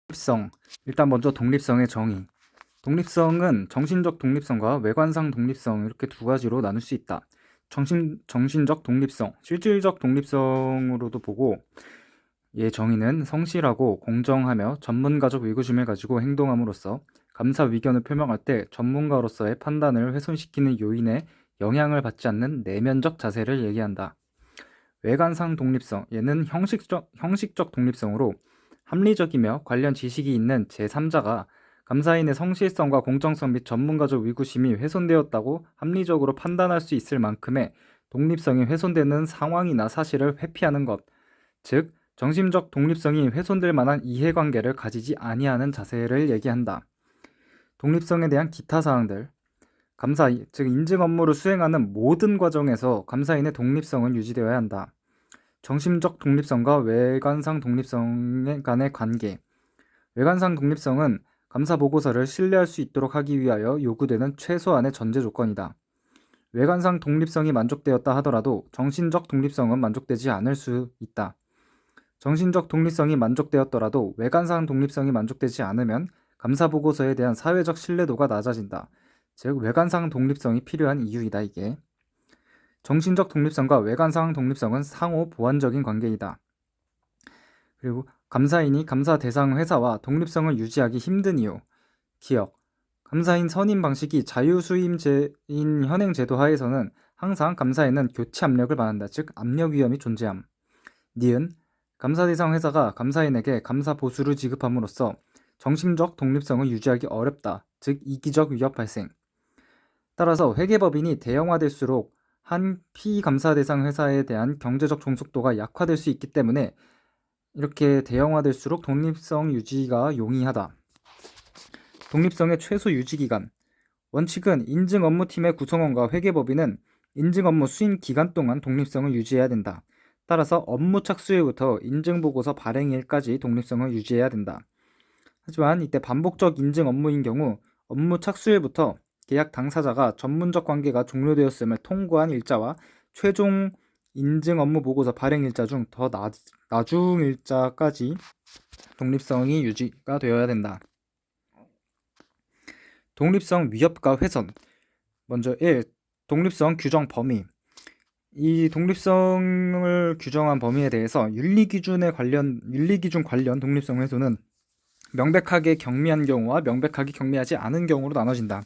독립성. 일단 먼저 독립성의 정의. 독립성은 정신적 독립성과 외관상 독립성 이렇게 두 가지로 나눌 수 있다. 정신적 독립성, 실질적 독립성으로도 보고 얘 정의는 성실하고 공정하며 전문가적 위구심을 가지고 행동함으로써 감사 위견을 표명할 때 전문가로서의 판단을 훼손시키는 요인에 영향을 받지 않는 내면적 자세를 얘기한다. 외관상 독립성, 얘는 형식적 독립성으로 합리적이며 관련 지식이 있는 제3자가 감사인의 성실성과 공정성 및 전문가적 위구심이 훼손되었다고 합리적으로 판단할 수 있을 만큼의 독립성이 훼손되는 상황이나 사실을 회피하는 것, 즉 정신적 독립성이 훼손될 만한 이해관계를 가지지 아니하는 자세를 얘기한다. 독립성에 대한 기타 사항들. 감사, 즉 인증 업무를 수행하는 모든 과정에서 감사인의 독립성은 유지되어야 한다. 정신적 독립성과 외관상 독립성 간의 관계. 외관상 독립성은 감사 보고서를 신뢰할 수 있도록 하기 위하여 요구되는 최소한의 전제 조건이다. 외관상 독립성이 만족되었다 하더라도 정신적 독립성은 만족되지 않을 수 있다. 정신적 독립성이 만족되었더라도 외관상 독립성이 만족되지 않으면 감사 보고서에 대한 사회적 신뢰도가 낮아진다. 즉 외관상 독립성이 필요한 이유이다. 이게 정신적 독립성과 외관상 독립성은 상호 보완적인 관계이다. 그리고 감사인이 감사 대상 회사와 독립성을 유지하기 힘든 이유. 기억. 감사인 선임 방식이 자유수임제인 현행 제도 하에서는 항상 감사인은 교체 압력을 받는다. 즉 압력 위험이 존재함. 니은. 감사 대상 회사가 감사인에게 감사 보수를 지급함으로써 정신적 독립성을 유지하기 어렵다. 즉 이기적 위협 발생. 따라서 회계법인이 대형화될수록 한 피감사 대상 회사에 대한 경제적 종속도가 약화될 수 있기 때문에 이렇게 대형화될수록 독립성 유지가 용이하다. 독립성의 최소 유지기간. 원칙은 인증 업무팀의 구성원과 회계법인은 인증 업무 수행 기간 동안 독립성을 유지해야 된다. 따라서 업무 착수일부터 인증보고서 발행일까지 독립성을 유지해야 된다. 하지만 이때 반복적 인증 업무인 경우 업무 착수일부터 계약 당사자가 전문적 관계가 종료되었음을 통보한 일자와 최종 인증 업무 보고서 발행 일자 중 더 나중 일자까지 독립성이 유지가 되어야 된다. 독립성 위협과 훼손. 먼저 1. 독립성 규정 범위. 이 독립성을 규정한 범위에 대해서 윤리기준 관련 독립성 훼손은 명백하게 경미한 경우와 명백하게 경미하지 않은 경우로 나눠진다.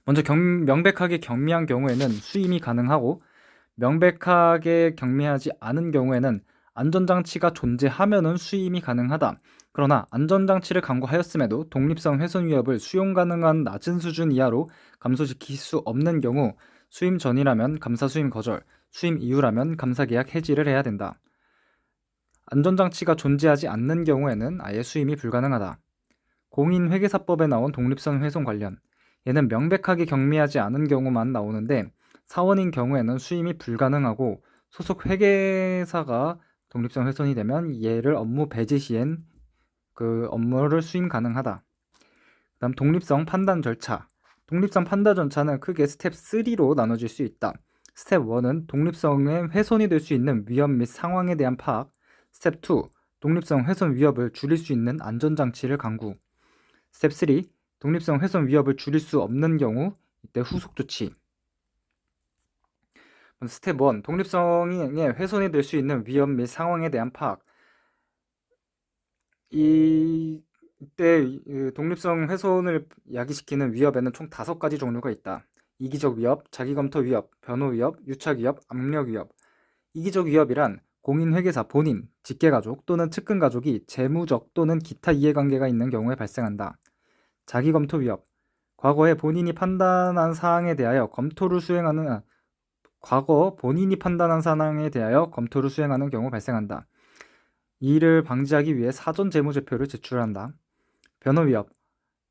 먼저 명백하게 경미한 경우에는 수임이 가능하고 명백하게 경미하지 않은 경우에는 안전장치가 존재하면은 수임이 가능하다. 그러나 안전장치를 강구하였음에도 독립성 훼손 위협을 수용 가능한 낮은 수준 이하로 감소시킬 수 없는 경우 수임 전이라면 감사 수임 거절, 수임 이후라면 감사 계약 해지를 해야 된다. 안전장치가 존재하지 않는 경우에는 아예 수임이 불가능하다. 공인회계사법에 나온 독립성 훼손 관련. 얘는 명백하게 경미하지 않은 경우만 나오는데 사원인 경우에는 수임이 불가능하고 소속 회계사가 독립성 훼손이 되면 얘를 업무 배제 시엔 그 업무를 수임 가능하다. 그다음 독립성 판단 절차. 독립성 판단 절차는 크게 스텝 3로 나눠질 수 있다. 스텝 1은 독립성에 훼손이 될 수 있는 위험 및 상황에 대한 파악. 스텝 2. 독립성 훼손 위협을 줄일 수 있는 안전장치를 강구. 스텝 3. 독립성 훼손 위협을 줄일 수 없는 경우 이때 후속 조치. 스텝 1. 독립성에 훼손이 될 수 있는 위험 및 상황에 대한 파악. 이때 독립성 훼손을 야기시키는 위협에는 총 5가지 종류가 있다. 이기적 위협, 자기검토 위협, 변호 위협, 유착 위협, 압력 위협. 이기적 위협이란 공인회계사 본인, 직계가족 또는 측근가족이 재무적 또는 기타 이해관계가 있는 경우에 발생한다. 자기검토 위협. 과거 본인이 판단한 사항에 대하여 검토를 수행하는 경우 발생한다. 이를 방지하기 위해 사전 재무제표를 제출한다. 변호 위협.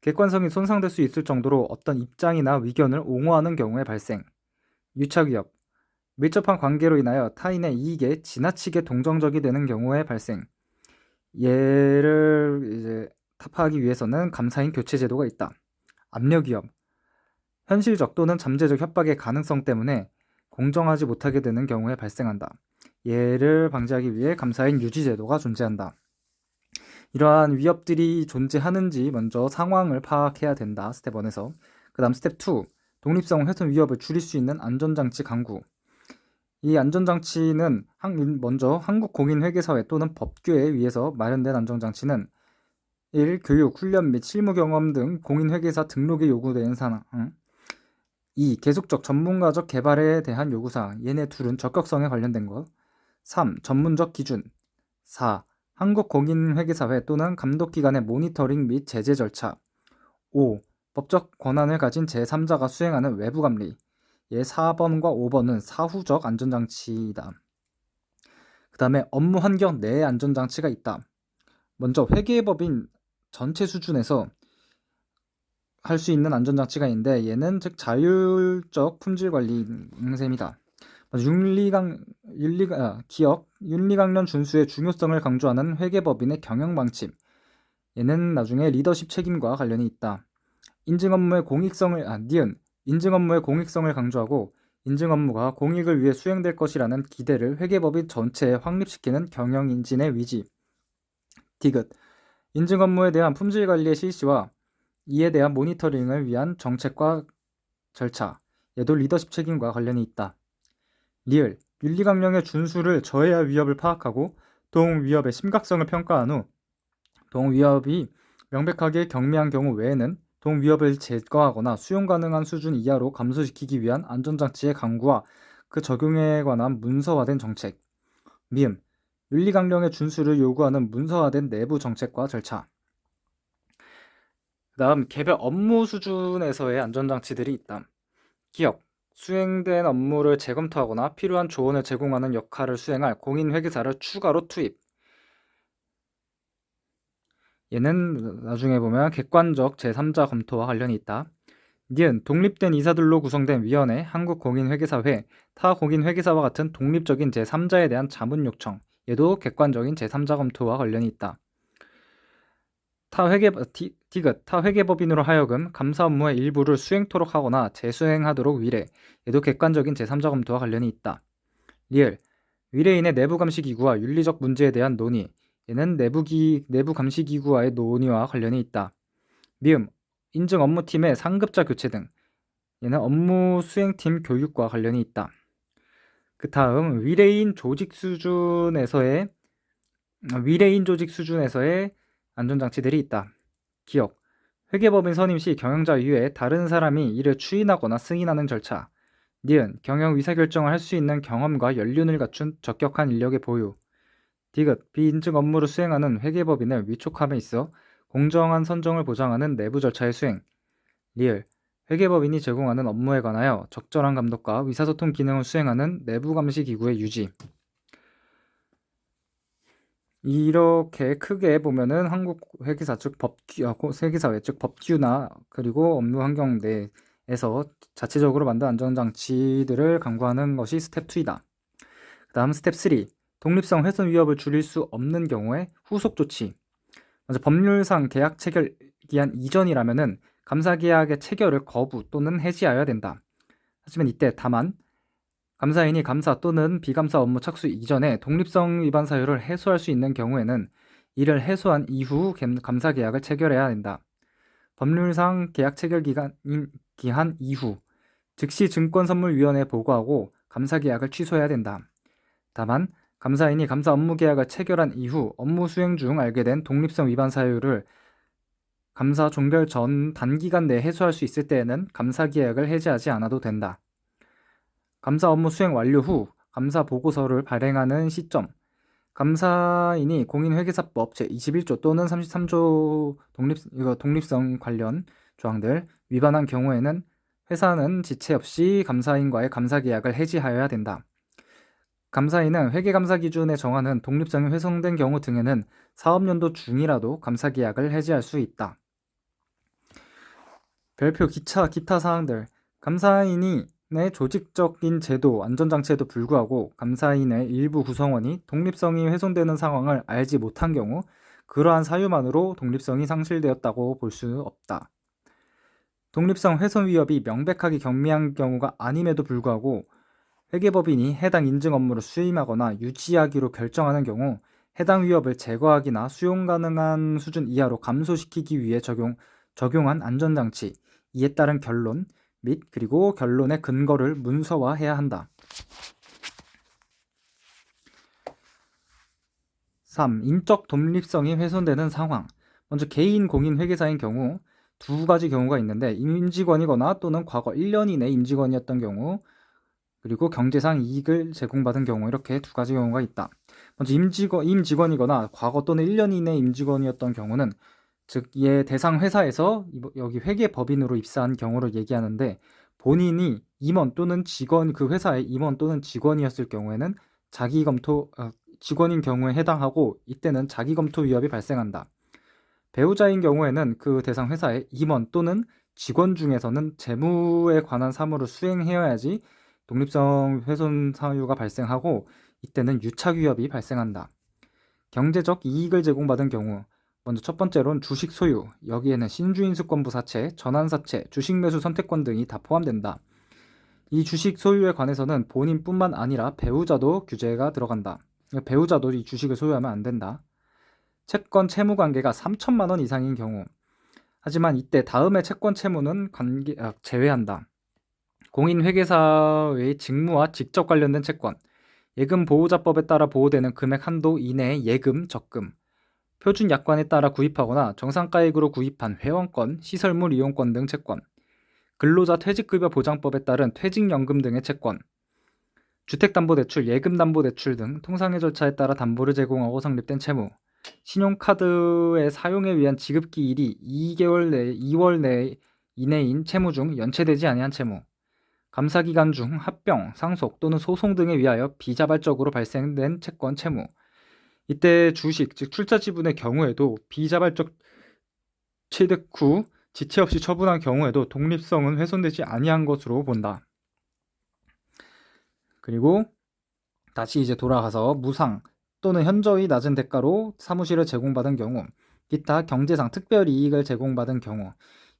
객관성이 손상될 수 있을 정도로 어떤 입장이나 의견을 옹호하는 경우에 발생. 유착 위협. 밀접한 관계로 인하여 타인의 이익에 지나치게 동정적이 되는 경우에 발생. 얘를 타파하기 위해서는 감사인 교체 제도가 있다. 압력 위협. 현실적 또는 잠재적 협박의 가능성 때문에 공정하지 못하게 되는 경우에 발생한다. 얘를 방지하기 위해 감사인 유지 제도가 존재한다. 이러한 위협들이 존재하는지 먼저 상황을 파악해야 된다. 스텝 1에서. 그 다음 스텝 2. 독립성 훼손 위협을 줄일 수 있는 안전장치 강구. 이 안전장치는 먼저 한국공인회계사회 또는 법규에 의해서 마련된 안전장치는 1. 교육, 훈련 및 실무 경험 등 공인회계사 등록에 요구되는 사항. 2. 계속적 전문가적 개발에 대한 요구사항. 얘네 둘은 적격성에 관련된 것. 3. 전문적 기준. 4. 한국공인회계사회 또는 감독기관의 모니터링 및 제재 절차. 5. 법적 권한을 가진 제3자가 수행하는 외부감리. 얘 4번과 5번은 사후적 안전장치이다. 그 다음에 업무 환경 내의 안전장치가 있다. 먼저 회계법인 전체 수준에서 할 수 있는 안전장치가 있는데 얘는 즉 자율적 품질관리인 셈이다. 윤리강령 준수의 중요성을 강조하는 회계법인의 경영방침. 얘는 나중에 리더십 책임과 관련이 있다. 인증 업무의 공익성을 강조하고 인증 업무가 공익을 위해 수행될 것이라는 기대를 회계법인 전체에 확립시키는 경영인진의 위지. 디귿. 인증 업무에 대한 품질 관리의 실시와 이에 대한 모니터링을 위한 정책과 절차. 얘도 리더십 책임과 관련이 있다. 리을. 윤리강령의 준수를 저해할 위협을 파악하고 동위협의 심각성을 평가한 후 동위협이 명백하게 경미한 경우 외에는 동위협을 제거하거나 수용 가능한 수준 이하로 감소시키기 위한 안전장치의 강구와 그 적용에 관한 문서화된 정책. 미음. 윤리강령의 준수를 요구하는 문서화된 내부 정책과 절차. 그 다음 개별 업무 수준에서의 안전장치들이 있다. 기업. 수행된 업무를 재검토하거나 필요한 조언을 제공하는 역할을 수행할 공인회계사를 추가로 투입. 얘는 나중에 보면 객관적 제3자 검토와 관련이 있다. 니은 독립된 이사들로 구성된 위원회, 한국공인회계사회, 타 공인회계사와 같은 독립적인 제3자에 대한 자문 요청. 얘도 객관적인 제3자 검토와 관련이 있다. 디귿 타 회계법인으로 하여금 감사 업무의 일부를 수행토록 하거나 재수행하도록 위례. 얘도 객관적인 제3자 검토와 관련이 있다. 리을 위례인의 내부 감시기구와 윤리적 문제에 대한 논의. 얘는 내부 감시기구와의 논의와 관련이 있다. 미음 인증 업무팀의 상급자 교체 등. 얘는 업무 수행팀 교육과 관련이 있다. 그 다음 위례인 조직 수준에서의 안전장치들이 있다. 기억. 회계법인 선임 시 경영자 이외에 다른 사람이 이를 추인하거나 승인하는 절차. 니은 경영 의사결정을 할 수 있는 경험과 연륜을 갖춘 적격한 인력의 보유. 디귿 비인증 업무를 수행하는 회계법인을 위촉함에 있어 공정한 선정을 보장하는 내부 절차의 수행. 리을 회계법인이 제공하는 업무에 관하여 적절한 감독과 의사소통 기능을 수행하는 내부 감시 기구의 유지. 이렇게 크게 보면은 한국회계사 즉 회계사회 즉 법규나 그리고 업무 환경 내에서 자체적으로 만든 안전장치들을 강구하는 것이 스텝 2이다. 그 다음 스텝 3. 독립성 훼손 위협을 줄일 수 없는 경우에 후속 조치. 먼저 법률상 계약 체결 기한 이전이라면은 감사 계약의 체결을 거부 또는 해지하여야 된다. 하지만 이때 다만 감사인이 감사 또는 비감사 업무 착수 이전에 독립성 위반 사유를 해소할 수 있는 경우에는 이를 해소한 이후 감사 계약을 체결해야 된다. 법률상 계약 체결 기한 이후 즉시 증권선물위원회에 보고하고 감사 계약을 취소해야 된다. 다만 감사인이 감사 업무 계약을 체결한 이후 업무 수행 중 알게 된 독립성 위반 사유를 감사 종결 전 단기간 내에 해소할 수 있을 때에는 감사 계약을 해지하지 않아도 된다. 감사 업무 수행 완료 후 감사 보고서를 발행하는 시점. 감사인이 공인회계사법 제21조 또는 33조 독립성 관련 조항들 위반한 경우에는 회사는 지체 없이 감사인과의 감사 계약을 해지하여야 된다. 감사인은 회계감사 기준에 정하는 독립성이 훼손된 경우 등에는 사업연도 중이라도 감사 계약을 해지할 수 있다. 별표 기타 사항들. 감사인의 조직적인 제도, 안전장치에도 불구하고 감사인의 일부 구성원이 독립성이 훼손되는 상황을 알지 못한 경우 그러한 사유만으로 독립성이 상실되었다고 볼 수 없다. 독립성 훼손 위협이 명백하게 경미한 경우가 아님에도 불구하고 회계법인이 해당 인증 업무를 수임하거나 유지하기로 결정하는 경우 해당 위협을 제거하기나 수용 가능한 수준 이하로 감소시키기 위해 적용한 안전장치, 이에 따른 결론 및 그리고 결론의 근거를 문서화해야 한다. 3. 인적 독립성이 훼손되는 상황. 먼저 개인 공인 회계사인 경우 두 가지 경우가 있는데, 임직원이거나 또는 과거 1년 이내 임직원이었던 경우, 그리고 경제상 이익을 제공받은 경우, 이렇게 두 가지 경우가 있다. 먼저 임직원이거나 과거 또는 1년 이내 임직원이었던 경우는, 즉 이에 대상 회사에서 여기 회계법인으로 입사한 경우를 얘기하는데, 본인이 임원 또는 직원, 그 회사의 임원 또는 직원이었을 경우에는 직원인 경우에 해당하고, 이때는 자기검토 위협이 발생한다. 배우자인 경우에는 그 대상 회사의 임원 또는 직원 중에서는 재무에 관한 사무를 수행해야지 독립성 훼손 사유가 발생하고, 이때는 유착 위협이 발생한다. 경제적 이익을 제공받은 경우, 먼저 첫 번째로는 주식 소유, 여기에는 신주인수권부 사채, 전환사채, 주식 매수 선택권 등이 다 포함된다. 이 주식 소유에 관해서는 본인뿐만 아니라 배우자도 규제가 들어간다. 배우자도 이 주식을 소유하면 안 된다. 채권 채무 관계가 3천만 원 이상인 경우, 하지만 이때 다음의 채권 채무는 제외한다. 공인회계사의 직무와 직접 관련된 채권, 예금보호자법에 따라 보호되는 금액 한도 이내의 예금, 적금, 표준약관에 따라 구입하거나 정상가액으로 구입한 회원권, 시설물 이용권 등 채권, 근로자 퇴직급여 보장법에 따른 퇴직연금 등의 채권, 주택담보대출, 예금담보대출 등 통상의 절차에 따라 담보를 제공하고 성립된 채무, 신용카드의 사용에 위한 지급기일이 2월 이내인 채무 중 연체되지 아니한 채무, 감사기간 중 합병, 상속 또는 소송 등에 위하여 비자발적으로 발생된 채권 채무, 이때 주식, 즉 출자 지분의 경우에도 비자발적 취득 후 지체 없이 처분한 경우에도 독립성은 훼손되지 아니한 것으로 본다. 그리고 다시 이제 돌아가서 무상 또는 현저히 낮은 대가로 사무실을 제공받은 경우, 기타 경제상 특별 이익을 제공받은 경우,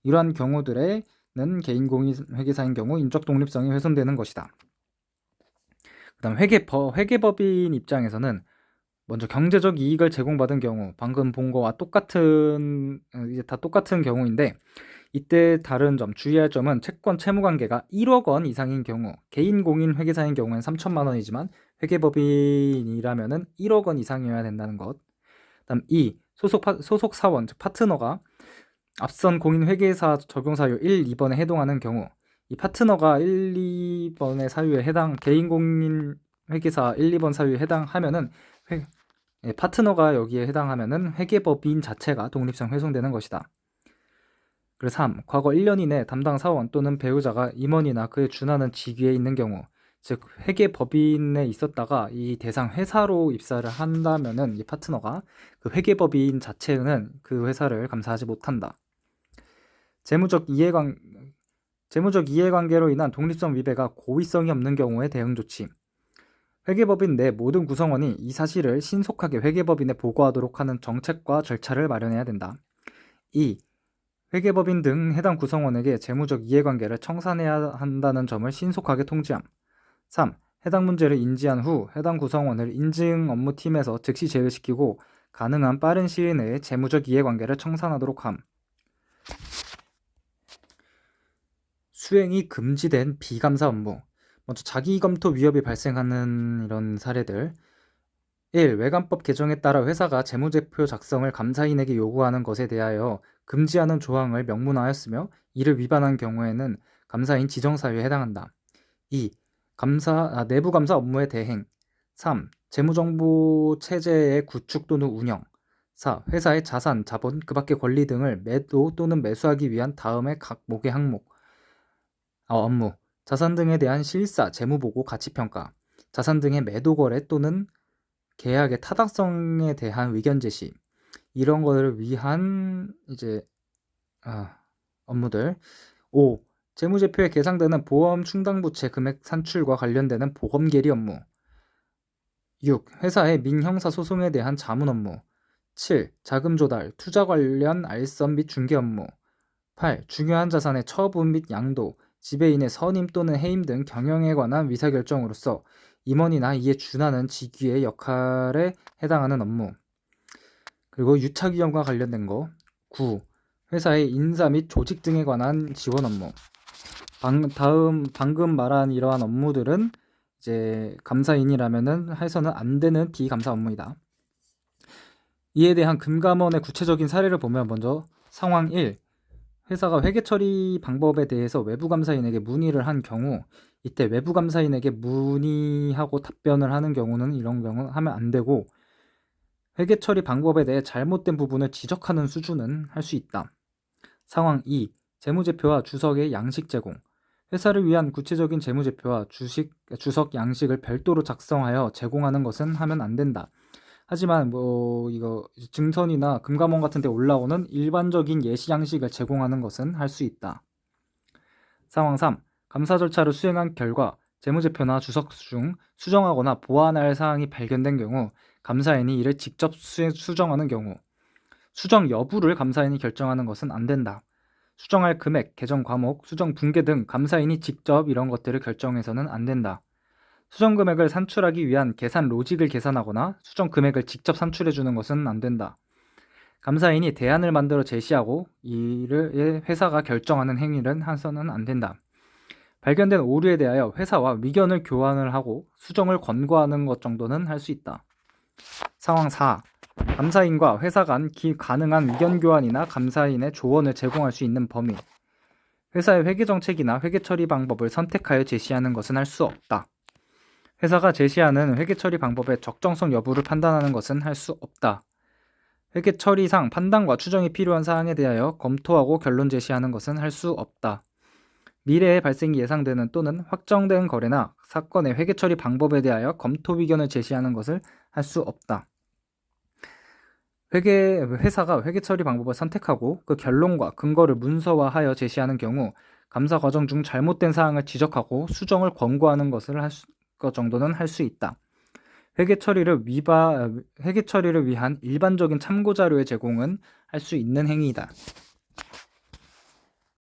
이러한 경우들에는 개인공인회계사인 경우 인적 독립성이 훼손되는 것이다. 그 다음 회계법인 입장에서는 먼저 경제적 이익을 제공받은 경우, 방금 본 거와 이제 다 똑같은 경우인데, 이때 다른 점, 주의할 점은 채권 채무 관계가 1억 원 이상인 경우, 개인 공인 회계사인 경우에는 3천만 원이지만 회계법인이라면은 1억 원 이상이어야 된다는 것. 그다음 2. 소속 사원, 즉 파트너가 앞선 공인 회계사 적용 사유 1, 2번에 해당하는 경우, 이 파트너가 1, 2번의 사유에 개인 공인 회계사 1, 2번 사유에 해당하면은 파트너가 여기에 해당하면은 회계법인 자체가 독립성 훼손되는 것이다. 그리고 3. 과거 1년 이내 담당 사원 또는 배우자가 임원이나 그에 준하는 직위에 있는 경우, 즉 회계법인에 있었다가 이 대상 회사로 입사를 한다면은 이 파트너가 그 회계법인 자체는 그 회사를 감사하지 못한다. 재무적 이해관계로 인한 독립성 위배가 고의성이 없는 경우의 대응 조치. 회계법인 내 모든 구성원이 이 사실을 신속하게 회계법인에 보고하도록 하는 정책과 절차를 마련해야 된다. 2. 회계법인 등 해당 구성원에게 재무적 이해관계를 청산해야 한다는 점을 신속하게 통지함. 3. 해당 문제를 인지한 후 해당 구성원을 인증 업무팀에서 즉시 제외시키고 가능한 빠른 시일 내에 재무적 이해관계를 청산하도록 함. 수행이 금지된 비감사 업무. 먼저 자기검토 위협이 발생하는 이런 사례들. 1. 외관법 개정에 따라 회사가 재무제표 작성을 감사인에게 요구하는 것에 대하여 금지하는 조항을 명문화하였으며 이를 위반한 경우에는 감사인 지정사유에 해당한다. 2. 내부 감사 업무의 대행. 3. 재무정보 체제의 구축 또는 운영. 4. 회사의 자산, 자본, 그 밖의 권리 등을 매도 또는 매수하기 위한 다음의 각목의 업무. 자산 등에 대한 실사, 재무보고, 가치평가. 자산 등의 매도 거래 또는 계약의 타당성에 대한 의견 제시. 이런 것을 위한 업무들. 5. 재무제표에 계상되는 보험 충당부채 금액 산출과 관련되는 보험 계리 업무. 6. 회사의 민형사 소송에 대한 자문 업무. 7. 자금 조달, 투자 관련 알선 및 중개 업무. 8. 중요한 자산의 처분 및 양도, 지배인의 선임 또는 해임 등 경영에 관한 의사결정으로서 임원이나 이에 준하는 직위의 역할에 해당하는 업무. 그리고 유착위험과 관련된 거. 9. 회사의 인사 및 조직 등에 관한 지원 업무. 방금 말한 이러한 업무들은 이제 감사인이라면은 해서는 안 되는 비감사 업무이다. 이에 대한 금감원의 구체적인 사례를 보면 먼저 상황 1. 회사가 회계 처리 방법에 대해서 외부 감사인에게 문의를 한 경우, 이때 외부 감사인에게 문의하고 답변을 하는 경우는 이런 경우 하면 안 되고, 회계 처리 방법에 대해 잘못된 부분을 지적하는 수준은 할 수 있다. 상황 2. 재무제표와 주석의 양식 제공. 회사를 위한 구체적인 재무제표와 주석 양식을 별도로 작성하여 제공하는 것은 하면 안 된다. 하지만 이거 증선이나 금감원 같은 데 올라오는 일반적인 예시 양식을 제공하는 것은 할 수 있다. 상황 3. 감사 절차를 수행한 결과 재무제표나 주석 중 수정하거나 보완할 사항이 발견된 경우 감사인이 이를 직접 수정하는 경우, 수정 여부를 감사인이 결정하는 것은 안 된다. 수정할 금액, 개정 과목, 수정 분계 등 감사인이 직접 이런 것들을 결정해서는 안 된다. 수정 금액을 산출하기 위한 계산 로직을 계산하거나 수정 금액을 직접 산출해 주는 것은 안 된다. 감사인이 대안을 만들어 제시하고 이를 회사가 결정하는 행위를 해서는 안 된다. 발견된 오류에 대하여 회사와 의견을 교환을 하고 수정을 권고하는 것 정도는 할 수 있다. 상황 4. 감사인과 회사 간 가능한 의견 교환이나 감사인의 조언을 제공할 수 있는 범위. 회사의 회계 정책이나 회계 처리 방법을 선택하여 제시하는 것은 할 수 없다. 회사가 제시하는 회계 처리 방법의 적정성 여부를 판단하는 것은 할 수 없다. 회계 처리상 판단과 추정이 필요한 사항에 대하여 검토하고 결론 제시하는 것은 할 수 없다. 미래에 발생이 예상되는 또는 확정된 거래나 사건의 회계 처리 방법에 대하여 검토 의견을 제시하는 것을 할 수 없다. 회사가 회계 처리 방법을 선택하고 그 결론과 근거를 문서화하여 제시하는 경우 감사 과정 중 잘못된 사항을 지적하고 수정을 권고하는 것 정도는 할 수 있다. 회계 처리를 위한 일반적인 참고 자료의 제공은 할 수 있는 행위이다.